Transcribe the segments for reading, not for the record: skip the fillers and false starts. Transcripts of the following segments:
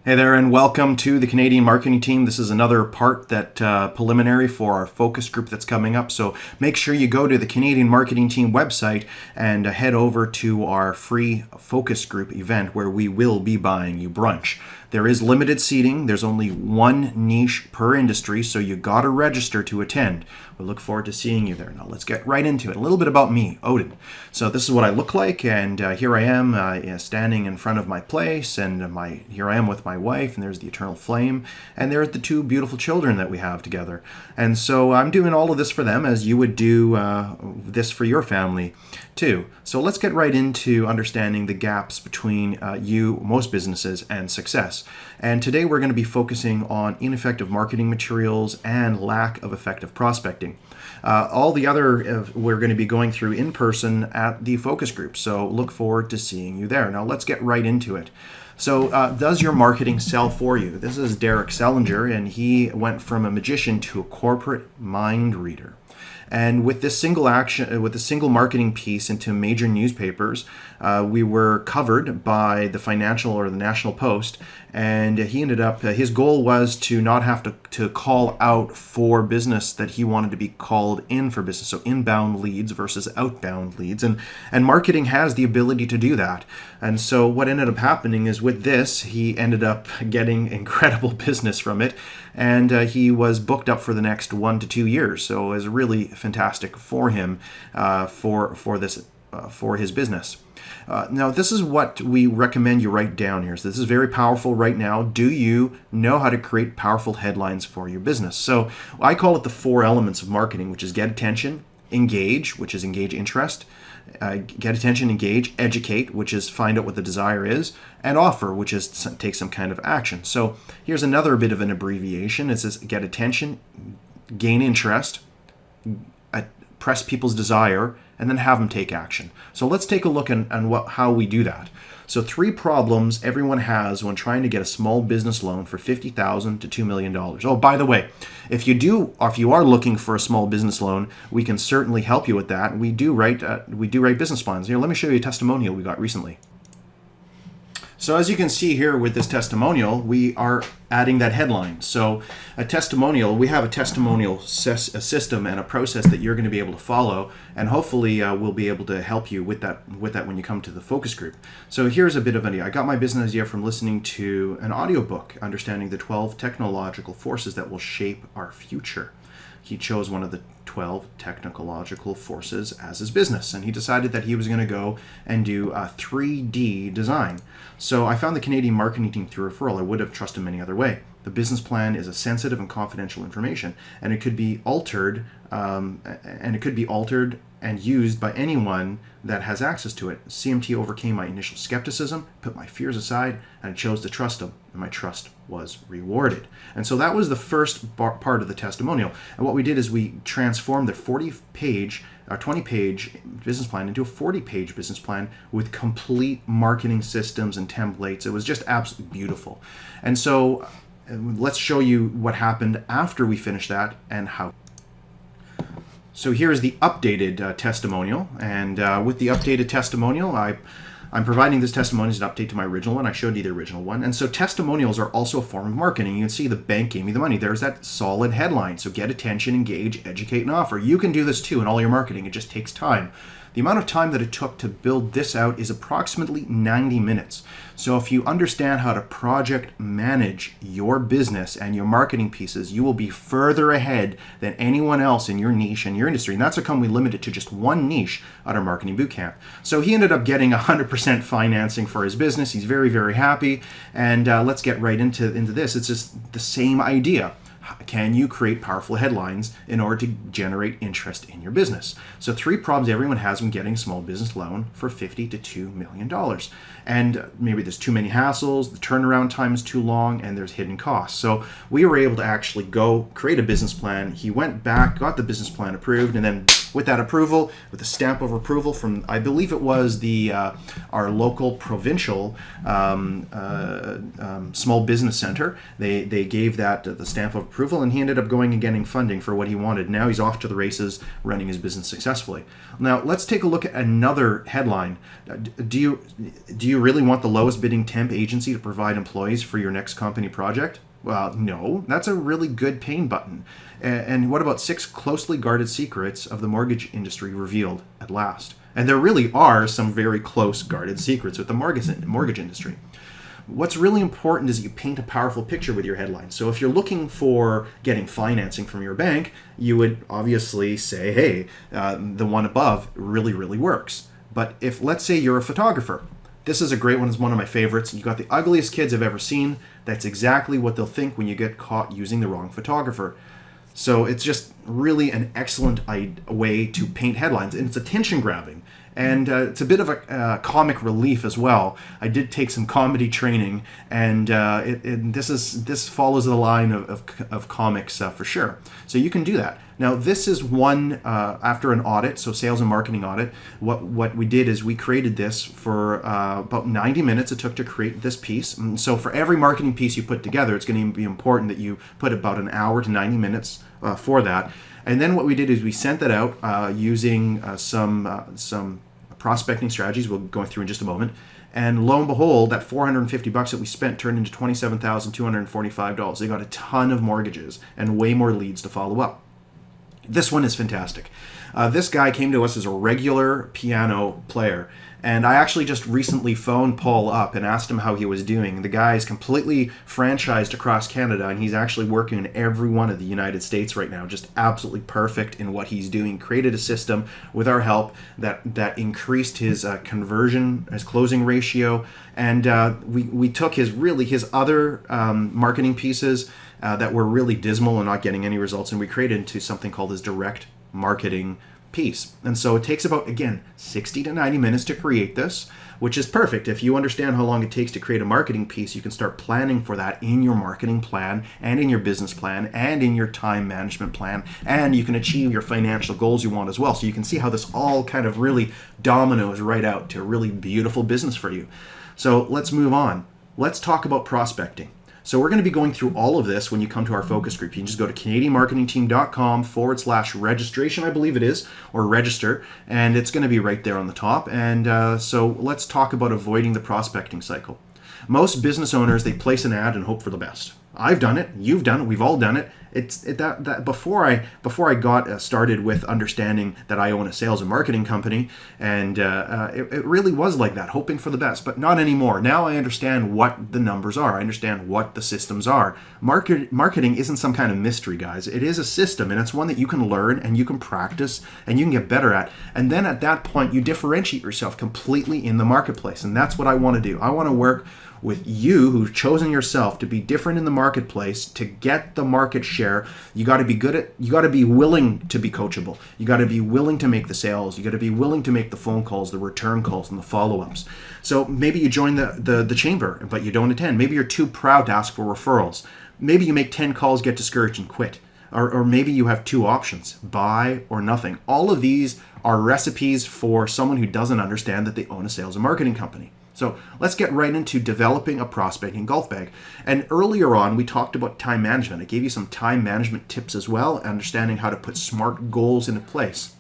Hey there, and welcome to the Canadian marketing team. This is another part that preliminary for our focus group that's coming up. So make sure you go to the Canadian marketing team website and head over to our free focus group event where we will be buying you brunch. There is limited seating. There's only one niche per industry, so you got to register to attend. We look forward to seeing you there. Now let's get right into it. A little bit about me, Odin. So this is what I look like, and here I am standing in front of my place, and here I am with my wife, and there's the eternal flame, and there's the two beautiful children that we have together. And so I'm doing all of this for them as you would do this for your family too. So let's get right into understanding the gaps between most businesses, and success. And today we're going to be focusing on ineffective marketing materials and lack of effective prospecting. All the other we're going to be going through in person at the focus group. So look forward to seeing you there. Now let's get right into it. So does your marketing sell for you? This is Derek Sellinger, and he went from a magician to a corporate mind reader. And with this single marketing piece into major newspapers, we were covered by the Financial or the National Post, and he ended up, his goal was to not have to call out for business that he wanted to be called in for business. So inbound leads versus outbound leads. And marketing has the ability to do that. And so what ended up happening is with this, he ended up getting incredible business from it. And he was booked up for the next 1 to 2 years. So it was really fantastic for him for his business. Now, this is what we recommend you write down here. So this is very powerful right now. Do you know how to create powerful headlines for your business? So I call it the 4 elements of marketing, which is get attention, engage, which is engage interest, get attention, engage, educate, which is find out what the desire is, and offer, which is take some kind of action. So here's another bit of an abbreviation. It says get attention, gain interest, press people's desire, and then have them take action. So let's take a look on how we do that. So 3 problems everyone has when trying to get a small business loan for $50,000 to $2 million. Oh, by the way, if you are looking for a small business loan, we can certainly help you with that. We do write business plans. Here, let me show you a testimonial we got recently. So as you can see here with this testimonial, we are adding that headline. So a testimonial, we have a testimonial system and a process that you're going to be able to follow, and hopefully we'll be able to help you with that when you come to the focus group. So here's a bit of an idea. I got my business idea from listening to an audiobook, Understanding the 12 Technological Forces That Will Shape Our Future. He chose one of the 12 technological forces as his business, and he decided that he was going to go and do a 3D design. So I found the Canadian marketing team through referral. I would have trusted him any other way. The business plan is a sensitive and confidential information, and it could be altered, and used by anyone that has access to it. CMT overcame my initial skepticism, put my fears aside, and I chose to trust him, and my trust was rewarded. And so that was the first part of the testimonial. And what we did is we transformed the 20-page business plan into a 40-page business plan with complete marketing systems and templates. It was just absolutely beautiful. And so let's show you what happened after we finished that and how. So here is the updated testimonial, and with the updated testimonial, I'm providing this testimonial as an update to my original one. I showed you the original one. And so testimonials are also a form of marketing. You can see the bank gave me the money. There's that solid headline. So get attention, engage, educate, and offer. You can do this too in all your marketing. It just takes time. The amount of time that it took to build this out is approximately 90 minutes. So if you understand how to project manage your business and your marketing pieces, you will be further ahead than anyone else in your niche and your industry. And that's how come we limit it to just one niche at our marketing bootcamp. So he ended up getting 100% financing for his business. He's very, very happy. And let's get right into this. It's just the same idea. Can you create powerful headlines in order to generate interest in your business? So 3 problems everyone has when getting a small business loan for $50 to $2 million. And maybe there's too many hassles, the turnaround time is too long, and there's hidden costs. So we were able to actually go create a business plan. He went back, got the business plan approved, and then With that approval, with the stamp of approval from, I believe it was the our local provincial small business center, they gave that the stamp of approval, and he ended up going and getting funding for what he wanted. Now he's off to the races, running his business successfully. Now let's take a look at another headline. Do you really want the lowest bidding temp agency to provide employees for your next company project? Well, no, that's a really good pain button. And what about 6 closely guarded secrets of the mortgage industry revealed at last? And there really are some very close guarded secrets with the mortgage industry. What's really important is you paint a powerful picture with your headline. So if you're looking for getting financing from your bank, you would obviously say, hey, the one above really, really works. But if, let's say you're a photographer, this is a great one. It's one of my favorites. You got the ugliest kids I've ever seen. That's exactly what they'll think when you get caught using the wrong photographer. So it's just really an excellent way to paint headlines, and it's attention grabbing. And it's a bit of a comic relief as well. I did take some comedy training, and this follows the line of comics for sure. So you can do that. Now this is one after an audit, so sales and marketing audit. What we did is we created this for about 90 minutes. It took to create this piece. And so for every marketing piece you put together, it's going to be important that you put about an hour to 90 minutes for that. And then what we did is we sent that out using some prospecting strategies we'll go through in just a moment. And lo and behold, that $450 that we spent turned into $27,245. They got a ton of mortgages and way more leads to follow up. This one is fantastic. This guy came to us as a regular piano player. And I actually just recently phoned Paul up and asked him how he was doing. The guy is completely franchised across Canada, and he's actually working in every one of the United States right now. Just absolutely perfect in what he's doing. Created a system with our help that increased his conversion, his closing ratio. And we took his other marketing pieces that were really dismal and not getting any results, and we created into something called his direct marketing piece. And so it takes about, again, 60 to 90 minutes to create this, which is perfect. If you understand how long it takes to create a marketing piece, you can start planning for that in your marketing plan and in your business plan and in your time management plan, and you can achieve your financial goals you want as well. So you can see how this all kind of really dominoes right out to a really beautiful business for you. So let's move on. Let's talk about prospecting. So we're going to be going through all of this when you come to our focus group. You can just go to CanadianMarketingTeam.com/registration, I believe it is, or register, and it's going to be right there on the top. And so let's talk about avoiding the prospecting cycle. Most business owners, they place an ad and hope for the best. I've done it. You've done it. We've all done it. Before I got started with understanding that I own a sales and marketing company, and it really was like that, hoping for the best, but not anymore. Now I understand what the numbers are. I understand what the systems are. Marketing isn't some kind of mystery, guys. It is a system, and it's one that you can learn and you can practice and you can get better at. And then at that point, you differentiate yourself completely in the marketplace, and that's what I want to do. I want to work with you who've chosen yourself to be different in the marketplace, to get the market share. You got to be willing to be coachable. You got to be willing to make the sales. You got to be willing to make the phone calls, the return calls, and the follow-ups. So maybe you join the chamber, but you don't attend. Maybe you're too proud to ask for referrals. Maybe you make 10 calls, get discouraged, and quit. Or maybe you have 2 options, buy or nothing. All of these are recipes for someone who doesn't understand that they own a sales and marketing company. So let's get right into developing a prospecting golf bag. And earlier on, we talked about time management. I gave you some time management tips as well, understanding how to put SMART goals into place.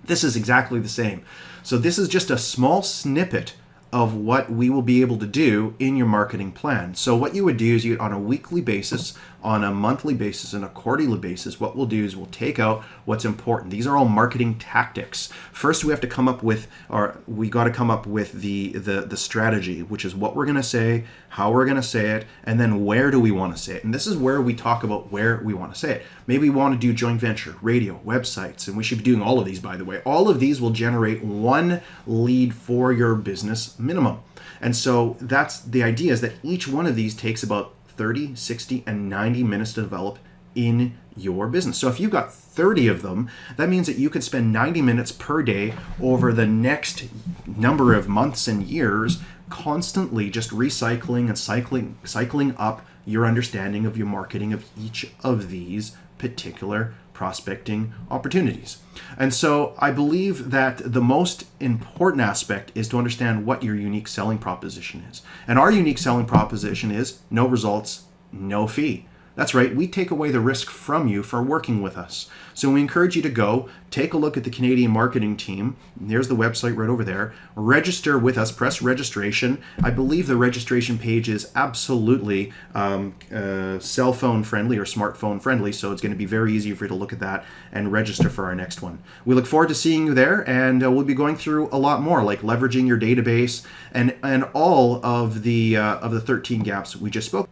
This is exactly the same. So this is just a small snippet of what we will be able to do in your marketing plan. So what you would do is on a weekly basis, on a monthly basis, and a quarterly basis, what we'll do is we'll take out what's important. These are all marketing tactics. First, we got to come up with the strategy, which is what we're going to say, how we're going to say it, and then where do we want to say it. And this is where we talk about where we want to say it. Maybe we want to do joint venture, radio, websites, and we should be doing all of these, by the way. All of these will generate 1 lead for your business minimum. And so that's the idea, is that each one of these takes about 30, 60, and 90 minutes to develop in your business. So if you've got 30 of them, that means that you could spend 90 minutes per day over the next number of months and years constantly just recycling and cycling up your understanding of your marketing of each of these particular prospecting opportunities. And so I believe that the most important aspect is to understand what your unique selling proposition is. And our unique selling proposition is no results, no fee. That's right, we take away the risk from you for working with us. So we encourage you to go take a look at the Canadian marketing team. There's the website right over there. Register with us, press registration. I believe the registration page is absolutely cell phone friendly or smartphone friendly, so it's going to be very easy for you to look at that and register for our next one. We look forward to seeing you there, and we'll be going through a lot more, like leveraging your database and all of the 13 gaps we just spoke.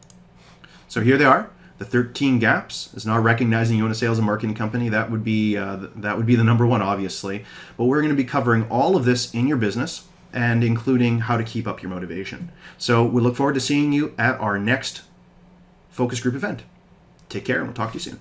So here they are. The 13 gaps is not recognizing you own a sales and marketing company. That would be the number one, obviously. But we're going to be covering all of this in your business and including how to keep up your motivation. So we look forward to seeing you at our next focus group event. Take care, and we'll talk to you soon.